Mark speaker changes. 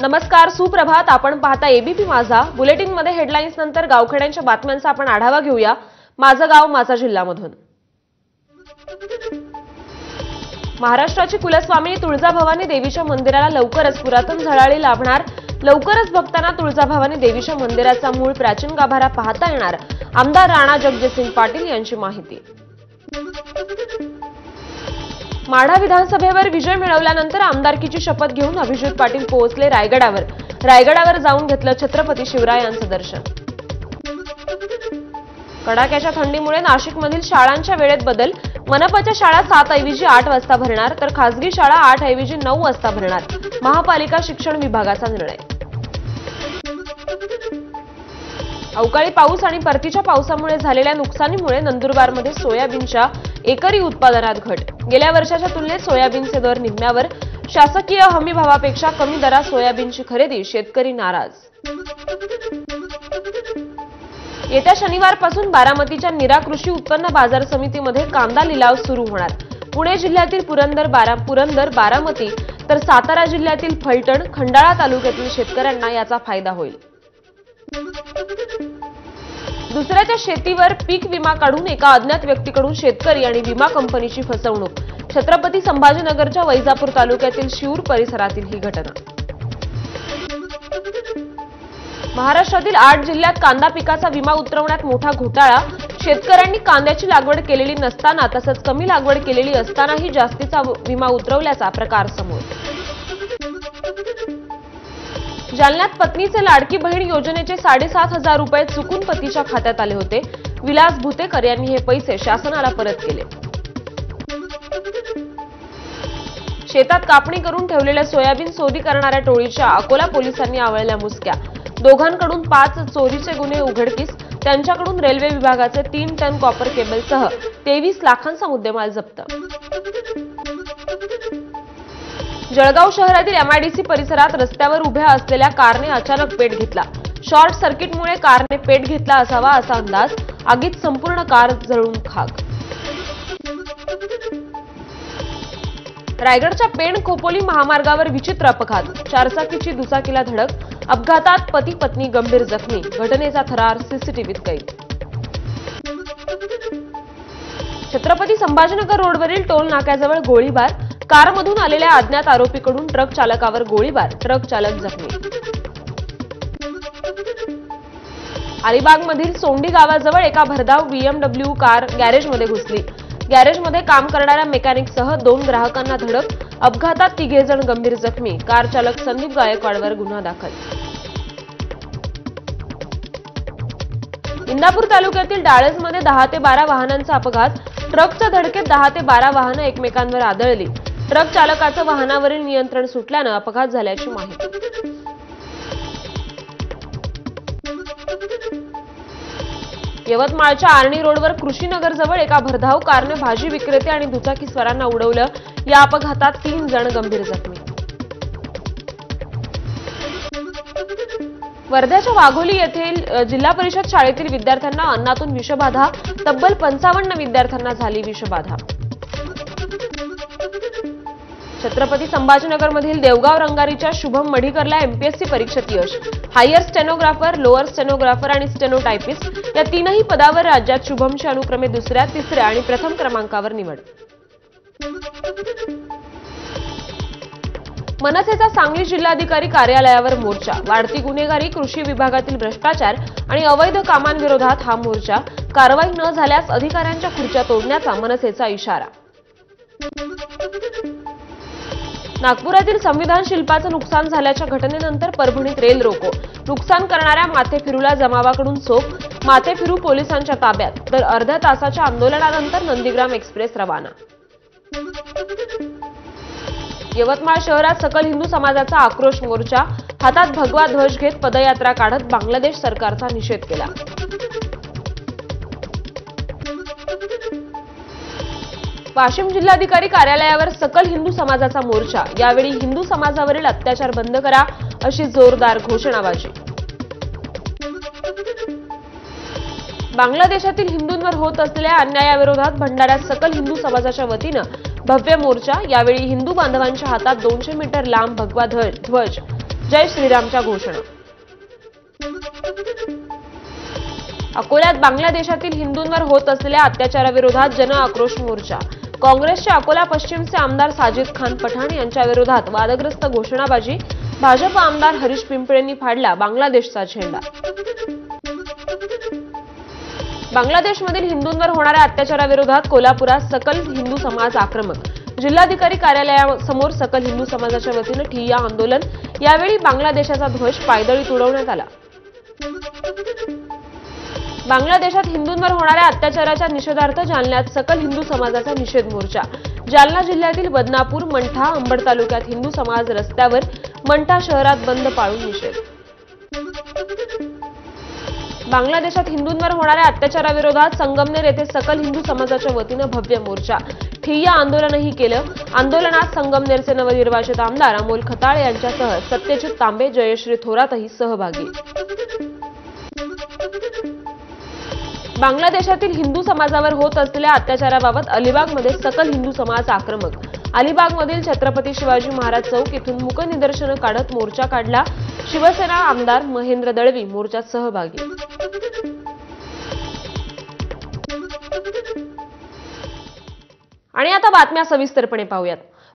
Speaker 1: नमस्कार, सुप्रभात. आपण पाहता एबीपी माझा. बुलेटिन मध्ये हेडलाईन्स नंतर गावखेड्यांच्या बातम्यांचा आपण आढावा घेऊया. माझं गाव माझा जिल्ह्यामधून. महाराष्ट्राची कुलस्वामिनी तुळजाभवानी देवीच्या मंदिराला लवकरच पुरातन झळाळी लाभणार. लवकरच भक्तांना तुळजाभवानी देवीच्या मंदिराचा मूळ प्राचीन गाभारा पाहता येणार. आमदार राणा जगजितसिंग पाटील यांची माहिती. माढा विधानसभेवर विजय मिळवल्यानंतर आमदारकीची शपथ घेऊन अभिजित पाटील पोहोचले रायगडावर. रायगडावर जाऊन घेतलं छत्रपती शिवरायांचं दर्शन. कडाक्याच्या थंडीमुळे नाशिकमधील शाळांच्या वेळेत बदल. मनपाच्या शाळा 7 ऐवजी 8 वाजता भरणार, तर खासगी शाळा 8 ऐवजी 9 वाजता भरणार. महापालिका शिक्षण विभागाचा निर्णय. अवकाळी पाऊस आणि परतीच्या पावसामुळे झालेल्या नुकसानीमुळे नंदुरबारमध्ये सोयाबीनच्या एकरी उत्पादनात घट. गेल्या वर्षाच्या तुलनेत सोयाबीनचे दर निम्म्यावर. शासकीय हमी भावापेक्षा कमी दरात सोयाबीनची खरेदी. शेतकरी नाराज. येत्या शनिवारपासून बारामतीच्या नीरा कृषी उत्पन्न बाजार समितीमध्ये कांदा लिलाव सुरू होणार. पुणे जिल्ह्यातील पुरंदर, बारामती तर सातारा जिल्ह्यातील फलटण, खंडाळा तालुक्यातील शेतकऱ्यांना याचा फायदा होईल. दुसऱ्याच्या शेतीवर पीक विमा काढून एका अज्ञात व्यक्तीकडून शेतकरी आणि विमा कंपनीची फसवणूक. छत्रपती संभाजीनगरच्या वैजापूर तालुक्यातील शिऊर परिसरातील ही घटना. महाराष्ट्रातील 8 जिल्ह्यात कांदा पिकाचा विमा उतरवण्यात मोठा घोटाळा. शेतकऱ्यांनी कांद्याची लागवड केलेली नसताना तसंच कमी लागवड केलेली असतानाही जास्तीचा विमा उतरवल्याचा प्रकार समोर. जालन्यात पत्नीचे लाडकी बहीण योजनेचे 7,500 रुपये चुकून पतीच्या खात्यात आले होते. विलास भुतेकर यांनी हे पैसे शासनाला परत केले. शेतात कापणी करून ठेवलेल्या सोयाबीन चोरी करणाऱ्या टोळीच्या अकोला पोलिसांनी आवळल्या मुसक्या. दोघांकडून 5 चोरीचे गुन्हे उघडकीस. त्यांच्याकडून रेल्वे विभागाचे 3 टन कॉपर केबलसह 23 लाखांचा मुद्देमाल जप्त. जळगाव शहरातील एमआयडीसी परिसरात रस्त्यावर उभ्या असलेल्या कारने अचानक पेट घेतला. शॉर्ट सर्किटमुळे कारने पेट घेतला असावा असा अंदाज. आगीत संपूर्ण कार जळून खाक. रायगडच्या पेण खोपोली महामार्गावर विचित्र अपघात. 4 चाकीची दुचाकीला धडक. अपघातात पती पत्नी गंभीर जखमी. घटनेचा थरार सीसीटीव्हीत कैद. छत्रपती संभाजीनगर रोडवरील टोल नाक्याजवळ गोळीबार. कारमधून आलेल्या अज्ञात आरोपीकडून ट्रक चालकावर गोळीबार. ट्रक चालक जखमी. अलिबागमधील सोंडी गावाजवळ एका भरधाव बीएमडब्ल्यू कार गॅरेजमध्ये घुसली. गॅरेजमध्ये काम करणाऱ्या मेकॅनिकसह 2 ग्राहकांना धडक. अपघातात 3 जण गंभीर जखमी. कार चालक संदीप गायकवाडवर गुन्हा दाखल. इंदापूर तालुक्यातील डाळजमध्ये 10 ते 12 वाहनांचा अपघात. ट्रकच्या धडकेत 10 ते 12 वाहनं एकमेकांवर आदळली. ट्रक चालकाचं वाहनावरील नियंत्रण सुटल्यानं अपघात झाल्याची माहिती. यवतमाळच्या आर्णी रोडवर कृषीनगरजवळ एका भरधाव कारने भाजी विक्रेते आणि दुचाकीस्वारांना उडवलं. या अपघातात 3 जण गंभीर जखमी. वर्ध्याच्या वाघोली येथील जिल्हा परिषद शाळेतील विद्यार्थ्यांना अन्नातून विषबाधा. तब्बल 55 विद्यार्थ्यांना झाली विषबाधा. छत्रपती संभाजीनगरमधील देवगाव रंगारीच्या शुभम मढीकरला एमपीएससी परीक्षेत यश. हायर स्टेनोग्राफर, लोअर स्टेनोग्राफर आणि स्टेनोटायपिस्ट या 3ही पदावर राज्यात शुभमची अनुक्रमे 2ऱ्या, 3ऱ्या आणि प्रथम क्रमांकावर निवड. मनसेचा सांगली जिल्हाधिकारी कार्यालयावर मोर्चा. वाढती गुन्हेगारी, कृषी विभागातील भ्रष्टाचार आणि अवैध कामांविरोधात हा मोर्चा. कारवाई न झाल्यास अधिकाऱ्यांच्या खुर्च्या तोडण्याचा मनसेचा इशारा. नागपुरातील संविधान शिल्पाचं नुकसान झाल्याच्या घटनेनंतर परभणीत रेल रोको. नुकसान करणाऱ्या माथेफिरूला जमावाकडून चोप. माथेफिरू पोलिसांच्या ताब्यात. तर अर्ध्या तासाच्या आंदोलनानंतर नंदीग्राम एक्सप्रेस रवाना. यवतमाळ शहरात सकल हिंदू समाजाचा आक्रोश मोर्चा. हातात भगवा ध्वज घेत पदयात्रा काढत बांगलादेश सरकारचा निषेध केला. वाशिम जिल्हाधिकारी कार्यालयावर सकल हिंदू समाजाचा मोर्चा. यावेळी हिंदू समाजावरील अत्याचार बंद करा अशी जोरदार घोषणाबाजी. बांगलादेशातील हिंदूंवर होत असलेल्या अन्यायाविरोधात भंडाऱ्यात सकल हिंदू समाजाच्या वतीनं भव्य मोर्चा. यावेळी हिंदू बांधवांच्या हातात 200 मीटर लांब भगवा ध्वज जय श्रीरामच्या घोषणा. अकोल्यात बांगलादेशातील हिंदूंवर होत असलेल्या अत्याचाराविरोधात जन आक्रोश मोर्चा. काँग्रेसचे अकोला पश्चिमचे आमदार साजिद खान पठाण यांच्या विरोधात वादग्रस्त घोषणाबाजी. भाजप आमदार हरीश पिंपळेंनी फाडला बांगलादेशचा झेंडा. बांगलादेशमधील हिंदूंवर होणाऱ्या अत्याचाराविरोधात कोल्हापुरात सकल हिंदू समाज आक्रमक. जिल्हाधिकारी कार्यालयासमोर सकल हिंदू समाजाच्या वतीनं ठिय्या आंदोलन. यावेळी बांगलादेशाचा ध्वज पायदळीत उडवण्यात आला. बांगलादेशात हिंदूंवर होणाऱ्या अत्याचाराच्या निषेधार्थ जालन्यात सकल हिंदू समाजाचा निषेध मोर्चा. जालना जिल्ह्यातील बदनापूर, मंठा, अंबड तालुक्यात हिंदू समाज रस्त्यावर. मंठा शहरात बंद पाळून निषेध. बांगलादेशात हिंदूंवर होणाऱ्या अत्याचाराविरोधात संगमनेर येथे सकल हिंदू समाजाच्या वतीनं भव्य मोर्चा. ठिय्या आंदोलनही केलं. आंदोलनात संगमनेरचे नवनिर्वाचित आमदार अमोल खताळ यांच्यासह सत्यजित तांबे, जयश्री थोरातही सहभागी. बांगलादेशातील हिंदू समाजावर होत असलेल्या अत्याचाराबाबत अलिबागमध्ये सकल हिंदू समाज आक्रमक. अलिबागमधील छत्रपती शिवाजी महाराज चौक इथून मूक निदर्शनं काढत मोर्चा काढला. शिवसेना आमदार महेंद्र दळवी मोर्चात सहभागी. आणि आता बातम्या सविस्तरपणे पाहूयात.